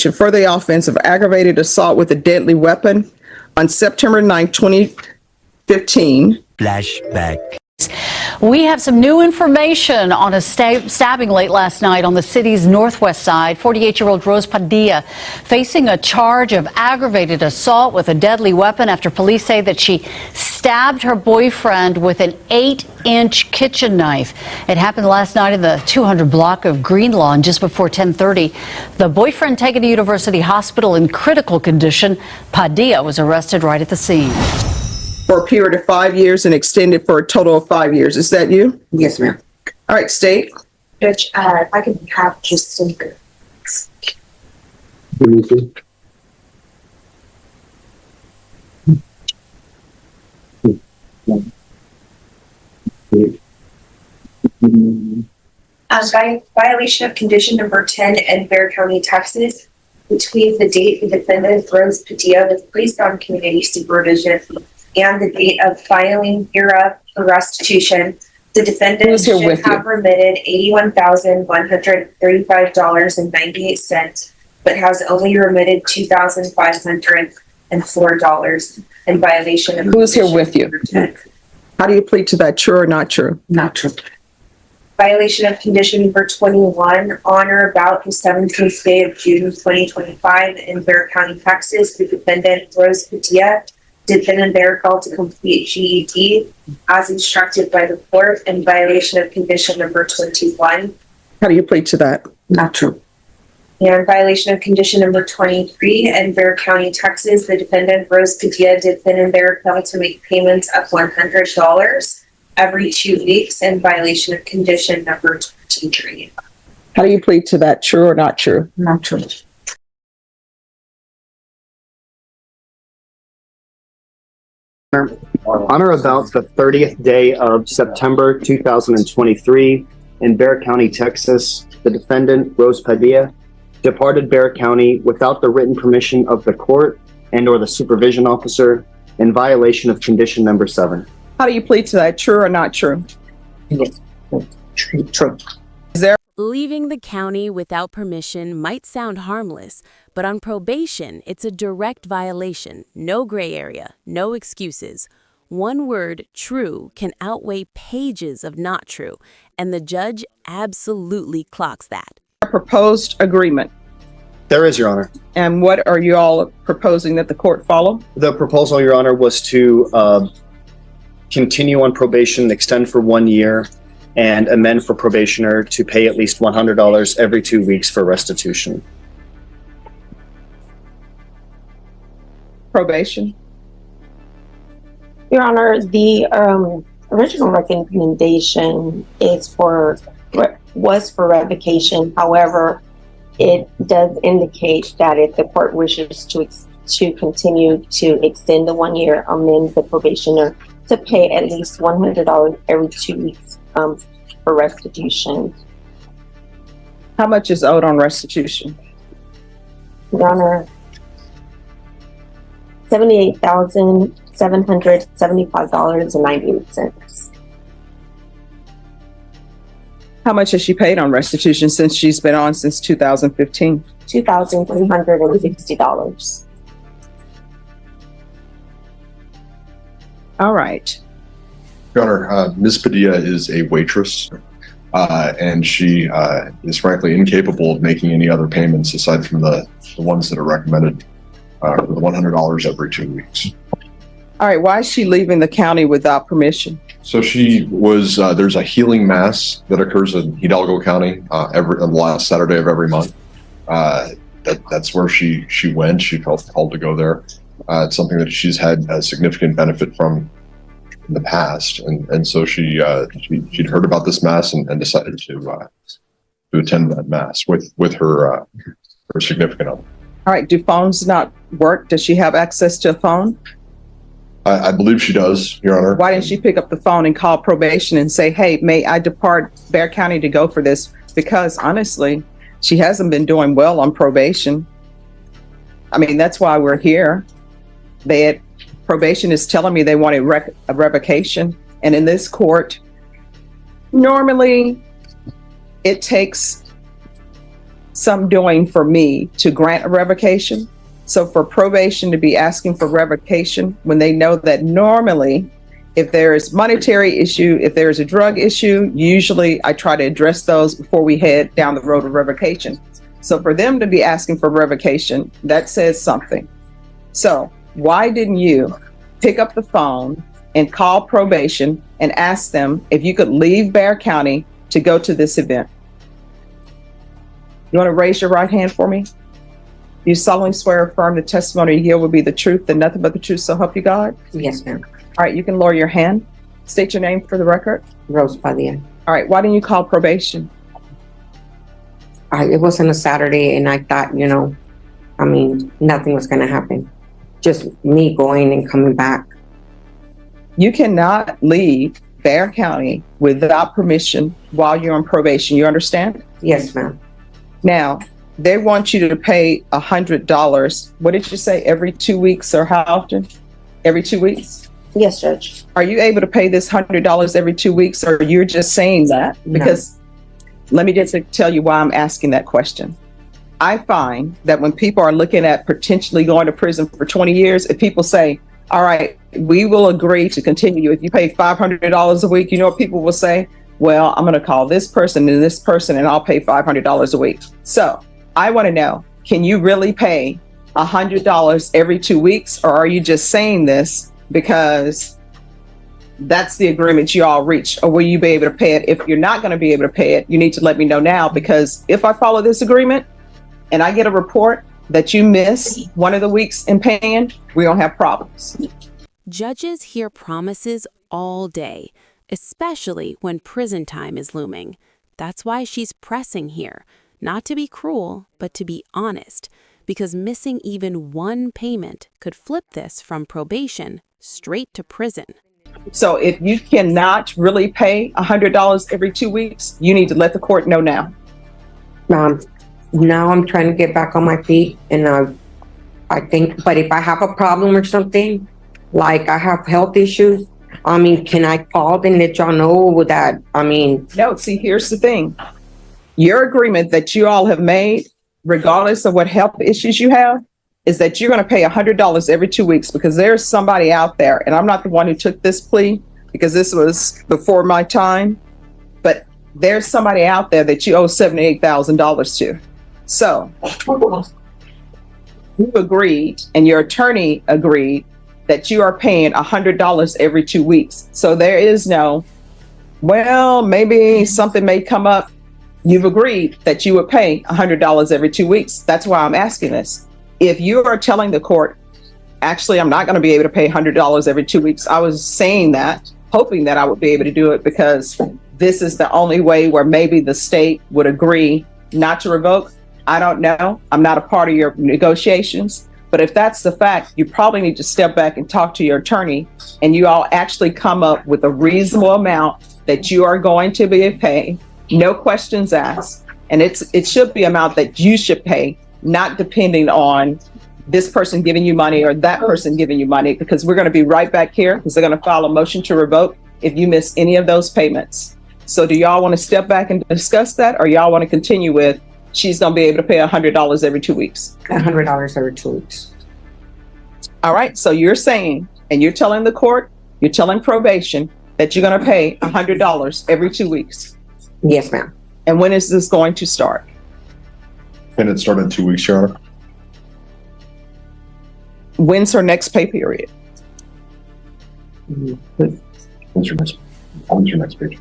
for the offense of aggravated assault with a deadly weapon on September 9, 2015. Flashback. We have some new information on a stabbing late last night on the city's northwest side. 48-year-old Rose Padilla facing a charge of aggravated assault with a deadly weapon after police say that she stabbed her boyfriend with an 8-inch kitchen knife. It happened last night in the 200 block of Green Lawn just before 10:30. The boyfriend taken to University Hospital in critical condition. Padilla was arrested right at the scene. For a period of 5 years and extended for a total of 5 years. Is that you? Yes, ma'am. All right, state. Judge, if I could have just a violation of condition number 10 in Bexar County, Texas, between the date the defendant, Rose Padilla, was placed on community supervision and the date of filing hereof for restitution, the defendant should have remitted $81,135.98, but has only remitted $2,504 in violation of. Who's here with you? How do you plead to that? True or not true? Not true. Violation of condition number 21, on or about the 17th day of June 2025 in Bexar County, Texas, the defendant, Rose Padilla, did then and there call to complete GED as instructed by the court in violation of condition number 21. How do you plead to that? Not true. And violation of condition number 23 in Bexar County, Texas, the defendant, Rose Padilla, did then and there call to make payments of $100 every 2 weeks in violation of condition number 23. How do you plead to that? True or not true? Not true. On or about the 30th day of September 2023 in Bexar County, Texas, the defendant, Rose Padilla, departed Bexar County without the written permission of the court and or the supervision officer in violation of condition number 7. How do you plead to that? True or not true? Yes. True. Leaving the county without permission might sound harmless, but on probation, it's a direct violation. No gray area, no excuses. One word, true, can outweigh pages of not true, and the judge absolutely clocks that. A proposed agreement. There is, Your Honor. And what are you all proposing that the court follow? The proposal, Your Honor, was to continue on probation, extend for 1 year, and amend for probationer to pay at least $100 every 2 weeks for restitution. Probation. Your Honor, the original recommendation was for revocation. However, it does indicate that if the court wishes to continue to extend the 1 year, amend the probationer to pay at least $100 every 2 weeks for restitution. How much is owed on restitution? Your Honor, $78,775.98. How much has she paid on restitution since she's been on since 2015? $2,360. All right. Your Honor, Ms. Padilla is a waitress, and she is frankly incapable of making any other payments aside from the ones that are recommended for the $100 every 2 weeks. All right. Why is she leaving the county without permission? So she was, there's a healing mass that occurs in Hidalgo County on the last Saturday of every month. That's where she went. She felt called to go there. It's something that she's had a significant benefit from in the past, and so she'd heard about this mass and decided to attend that mass with her significant other. All right. Do phones not work? Does she have access to a phone? I believe she does, Your Honor. Why didn't she pick up the phone and call probation and say, hey, may I depart Bexar County to go for this? Because honestly, she hasn't been doing well on probation. I mean, that's why we're here. Probation is telling me they want a revocation. And in this court, normally it takes some doing for me to grant a revocation? So for probation to be asking for revocation when they know that normally if there is monetary issue, if there is a drug issue, usually I try to address those before we head down the road of revocation. So for them to be asking for revocation, that says something. So why didn't you pick up the phone and call probation and ask them if you could leave Bexar County to go to this event? You want to raise your right hand for me? You solemnly swear or affirm the testimony you give will be the truth and nothing but the truth, so help you God? Yes, ma'am. All right, you can lower your hand. State your name for the record. Rose Padilla. All right, why didn't you call probation? It wasn't a Saturday, and I thought, nothing was going to happen. Just me going and coming back. You cannot leave Bexar County without permission while you're on probation. You understand? Yes, ma'am. Now, they want you to pay $100. What did you say? Every 2 weeks or how often? Every 2 weeks? Yes, Judge. Are you able to pay this $100 every 2 weeks, or you're just saying that? Because let me just tell you why I'm asking that question. I find that when people are looking at potentially going to prison for 20 years, if people say, all right, we will agree to continue. If you pay $500 a week, you know what people will say? Well, I'm going to call this person and I'll pay $500 a week. So I want to know, can you really pay $100 every 2 weeks? Or are you just saying this because that's the agreement you all reached? Or will you be able to pay it? If you're not going to be able to pay it, you need to let me know now, because if I follow this agreement and I get a report that you miss one of the weeks in paying, we don't have problems. Judges hear promises all day, especially when prison time is looming. That's why she's pressing here, not to be cruel, but to be honest, because missing even one payment could flip this from probation straight to prison. So if you cannot really pay $100 every 2 weeks, you need to let the court know now. Now I'm trying to get back on my feet, and I think, but if I have a problem or something, like I have health issues, can I call and let y'all know that, No, see, here's the thing. Your agreement that you all have made, regardless of what health issues you have, is that you're going to pay $100 every 2 weeks, because there's somebody out there, and I'm not the one who took this plea because this was before my time, but there's somebody out there that you owe $78,000 to. So you agreed, and your attorney agreed, that you are paying $100 every 2 weeks. So there is no, well, maybe something may come up. You've agreed that you would pay $100 every 2 weeks. That's why I'm asking this. If you are telling the court, actually, I'm not going to be able to pay $100 every 2 weeks, I was saying that, hoping that I would be able to do it, because this is the only way where maybe the state would agree not to revoke. I don't know. I'm not a part of your negotiations. But if that's the fact, you probably need to step back and talk to your attorney, and you all actually come up with a reasonable amount that you are going to be paying, no questions asked. And it should be amount that you should pay, not depending on this person giving you money or that person giving you money, because we're going to be right back here, because they're going to file a motion to revoke if you miss any of those payments. So do y'all want to step back and discuss that, or y'all want to continue with she's going to be able to pay $100 every 2 weeks? $100 every 2 weeks. All right. So you're saying, and you're telling the court, you're telling probation that you're going to pay $100 every 2 weeks. Yes, ma'am. And when is this going to start? And it started in 2 weeks, Your Honor. When's her next pay period? When's your next page?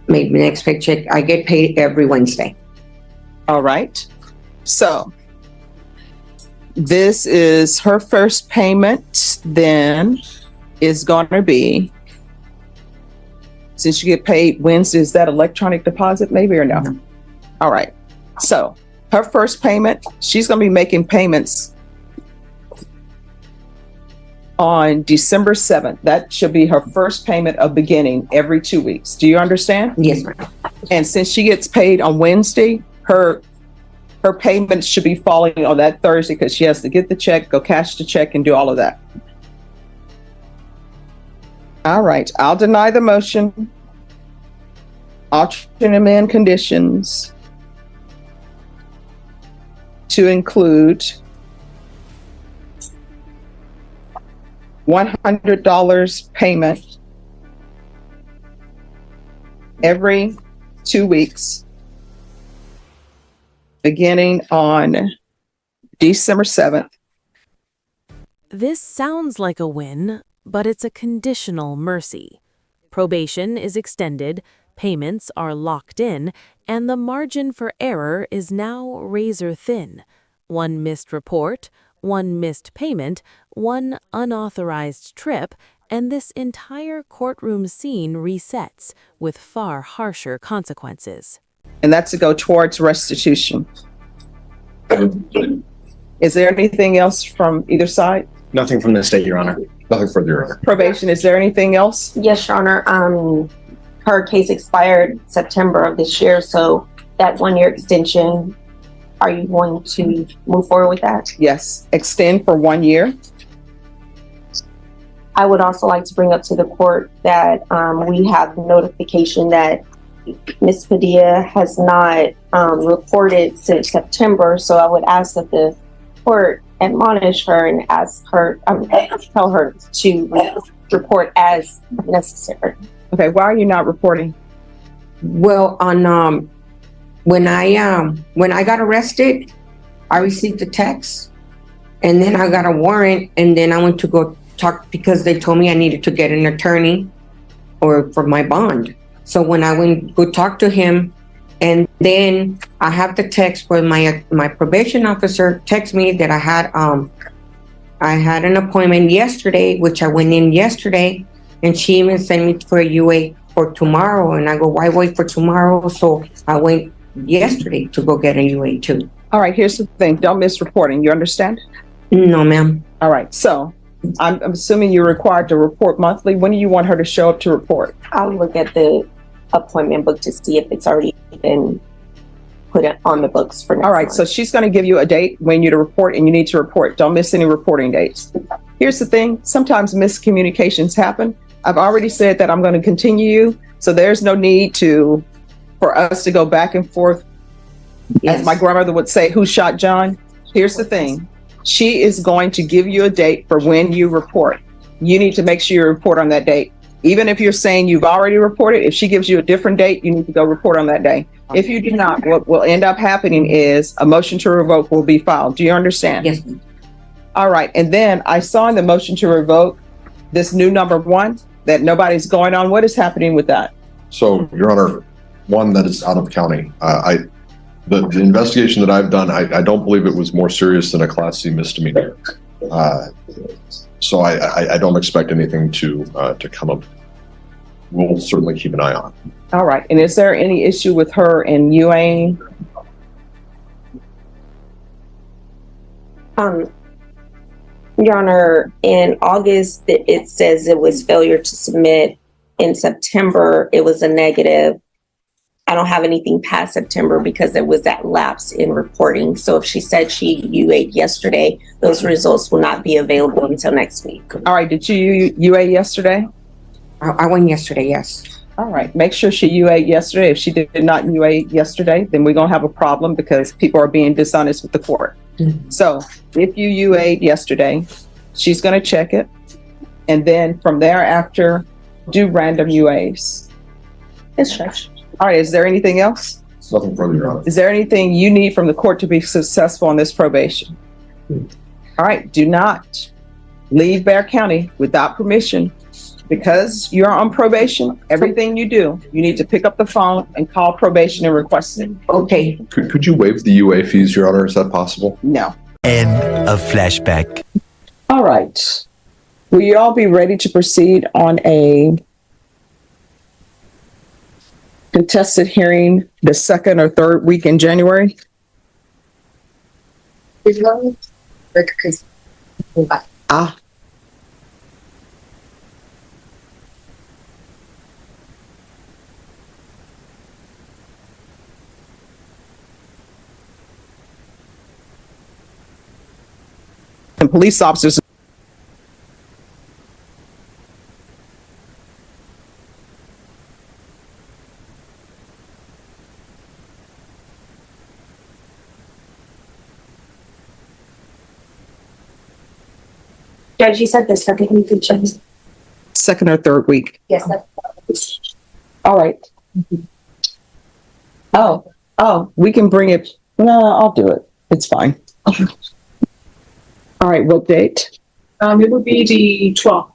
Maybe next paycheck. I get paid every Wednesday. All right. So this is her first payment, then is going to be, since you get paid Wednesday, is that electronic deposit maybe, or no? No. All right. So her first payment, she's going to be making payments on December 7th. That should be her first payment of beginning every 2 weeks. Do you understand? Yes, ma'am. And since she gets paid on Wednesday, her payments should be falling on that Thursday, because she has to get the check, go cash the check, and do all of that. All right, I'll deny the motion. Alternate amend conditions. to include $100 payment every 2 weeks, beginning on December 7th. This sounds like a win, but it's a conditional mercy. Probation is extended, payments are locked in, and the margin for error is now razor thin. One missed report, one missed payment, one unauthorized trip, and this entire courtroom scene resets with far harsher consequences. And that's to go towards restitution. Is there anything else from either side? Nothing from the state, Your Honor. Nothing further, Your Honor. Probation, is there anything else? Yes, Your Honor. Her case expired September of this year, so that 1 year extension, are you going to move forward with that? Yes, extend for 1 year. I would also like to bring up to the court that we have notification that Ms. Padilla has not reported since September, so I would ask that the court admonish her and ask her, tell her to report as necessary. Okay, why are you not reporting? Well, on when I got arrested, I received a text, and then I got a warrant, and then I went to go talk because they told me I needed to get an attorney or for my bond. So when I went go talk to him, and then I have the text where my probation officer texted me that I had an appointment yesterday, which I went in yesterday, and she even sent me for a UA for tomorrow. And I go, why wait for tomorrow? So I went yesterday to go get a UA too. All right, here's the thing. Don't miss reporting. You understand? No, ma'am. All right, so I'm assuming you're required to report monthly. When do you want her to show up to report? I'll look at the appointment book to see if it's already been put on the books for next All right, month. so she's going to give you a date when you to report, and you need to report. Don't miss any reporting dates. Here's the thing. Sometimes miscommunications happen. I've already said that I'm going to continue you, so there's no need for us to go back and forth. Yes. As my grandmother would say, who shot John? Here's the thing. She is going to give you a date for when you report. You need to make sure you report on that date. Even if you're saying you've already reported, if she gives you a different date, you need to go report on that day. If you do not, what will end up happening is a motion to revoke will be filed. Do you understand? Yes, ma'am. All right. And then I saw in the motion to revoke this new number 1 that nobody's going on. What is happening with that? So, Your Honor, one that is out of county. The investigation that I've done, I don't believe it was more serious than a Class C misdemeanor. So I don't expect anything to come up. We'll certainly keep an eye on it. All right. And is there any issue with her and UA? Your Honor, in August, it says it was failure to submit. In September, it was a negative. I don't have anything past September because there was that lapse in reporting. So if she said she UA'd yesterday, those results will not be available until next week. All right. Did you UA yesterday? I went yesterday, yes. All right. Make sure she UA yesterday. If she did not UA yesterday, then we're going to have a problem because people are being dishonest with the court. Mhm. So if you UA'd yesterday, she's going to check it. And then from thereafter, do random UAs. Yes, Judge. All right. Is there anything else? Nothing further, Your Honor. Is there anything you need from the court to be successful on this probation? All right. Do not leave Bexar County without permission. Because you're on probation, everything you do, you need to pick up the phone and call probation and request it. Okay. Could you waive the UA fees, Your Honor? Is that possible? No. End of flashback. All right. Will you all be ready to proceed on a contested hearing the second or third week in January? Ah. And police officers Judge, you said the second week of June. Second or third week. Yes, that's. All right. Oh, we can bring it. No, I'll do it. It's fine. All right, what date? It would be the 12th.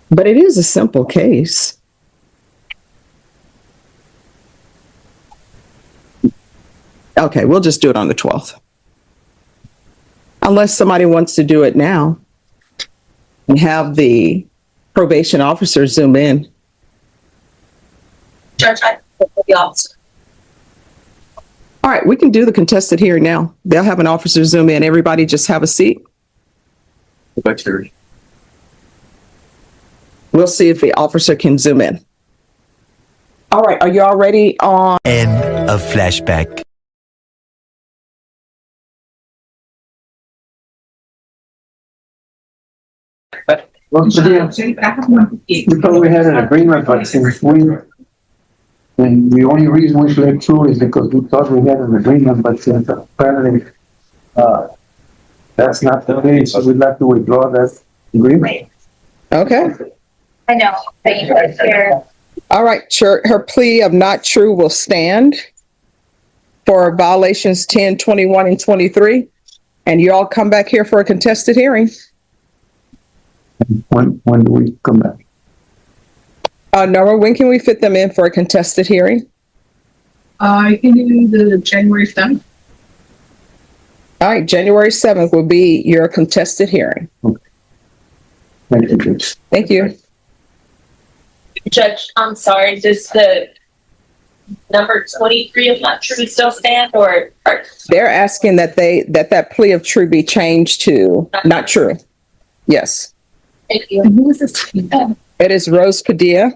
But it is a simple case. Okay, we'll just do it on the 12th. Unless somebody wants to do it now and have the probation officer zoom in. Judge, I the officer. All right, we can do the contested hearing now. They'll have an officer zoom in. Everybody just have a seat. We'll see if the officer can zoom in. All right, are you all ready on? End of flashback. Well, because we had an agreement, but since and the only reason we fled through is because we thought we had an agreement, but since apparently, that's not the case, so we'd like to withdraw that agreement. Okay. I know. Thank you, Chair. All right, her plea of not true will stand for violations 10, 21, and 23. And you all come back here for a contested hearing. When do we come back? Norma, when can we fit them in for a contested hearing? I can do the January 7th. All right, January 7th will be your contested hearing. Thank you, Judge. Thank you. Judge, I'm sorry, does the number 23 of not true still stand or? They're asking that that plea of true be changed to not true. Yes. Thank you. And who is this? It is Rose Padilla.